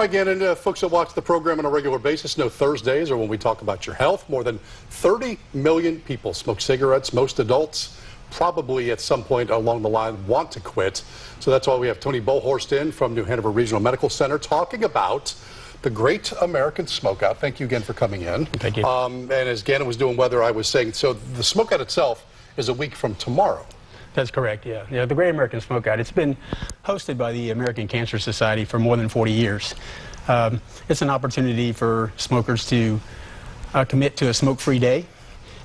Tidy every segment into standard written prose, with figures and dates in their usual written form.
All right, again, and folks that watch the program on a regular basis know Thursdays are when we talk about your health. More than 30 million people smoke cigarettes. Most adults probably at some point along the line want to quit. So that's why we have Tony Bohorst in from New Hanover Regional Medical Center talking about the Great American Smokeout. Thank you again for coming in. Thank you. And as Gannon was doing weather, I was saying, so the smokeout itself is a week from tomorrow. That's correct, yeah. The Great American Smokeout, it's been hosted by the American Cancer Society for more than 40 years. It's an opportunity for smokers to commit to a smoke-free day,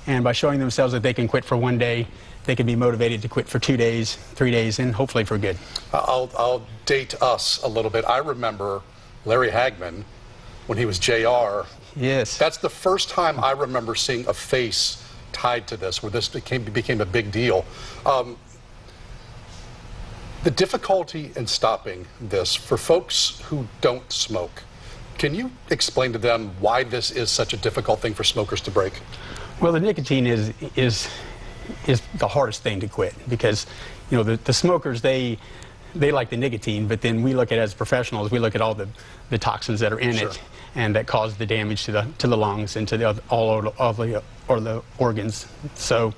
and by showing themselves that they can quit for one day, they can be motivated to quit for 2 days, 3 days, and hopefully for good. I'll date us a little bit. I remember Larry Hagman when he was JR. Yes. That's the first time I remember seeing a face tied to this, where this became a big deal. The difficulty in stopping this for folks who don't smoke, can you explain to them why this is such a difficult thing for smokers to break? Well, the nicotine is the hardest thing to quit, because you know the smokers, they like the nicotine, but then we look at it as professionals, we look at all the toxins that are in Sure. it and that cause the damage to the lungs and to all of the organs. So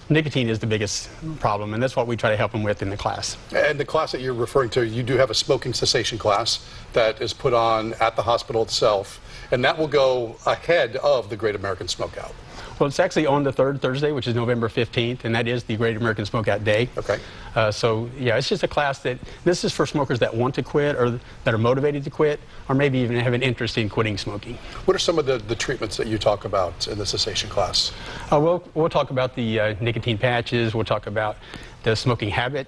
nicotine is the biggest problem, and that's what we try to help them with in the class. And the class that you're referring to, you do have a smoking cessation class that is put on at the hospital itself, and that will go ahead of the Great American Smokeout. Well, it's actually on the third Thursday, which is November 15th, and that is the Great American Smokeout Day. Okay. So, yeah, it's just a class this is for smokers that want to quit, or that are motivated to quit, or maybe even have an interest in quitting smoking. What are some of the treatments that you talk about in the cessation class? We'll talk about the nicotine patches, we'll talk about the smoking habit,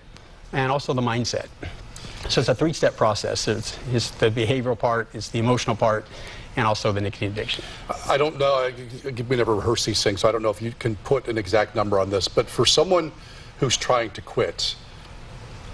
and also the mindset. So it's a three-step process. It's the behavioral part, it's the emotional part, and also the nicotine addiction. I don't know, we never rehearse these things, so I don't know if you can put an exact number on this, but for someone who's trying to quit,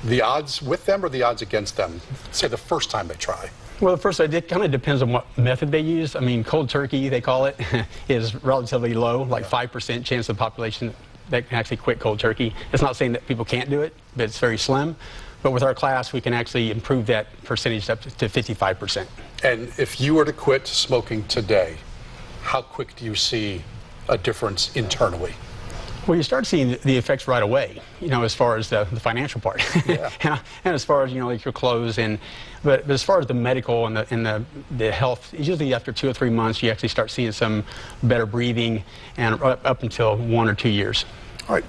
the odds with them or the odds against them, say the first time they try? Well, the first, it kind of depends on what method they use. I mean, cold turkey, they call it, is relatively low, like 5% chance of the population that can actually quit cold turkey. It's not saying that people can't do it, but it's very slim. But with our class, we can actually improve that percentage up to 55%. And if you were to quit smoking today, how quick do you see a difference internally? Well, you start seeing the effects right away, you know, as far as the financial part. Yeah. and as far as, you know, like your clothes, but as far as the medical and the health, usually after 2 or 3 months, you actually start seeing some better breathing, and up until 1 or 2 years. All right.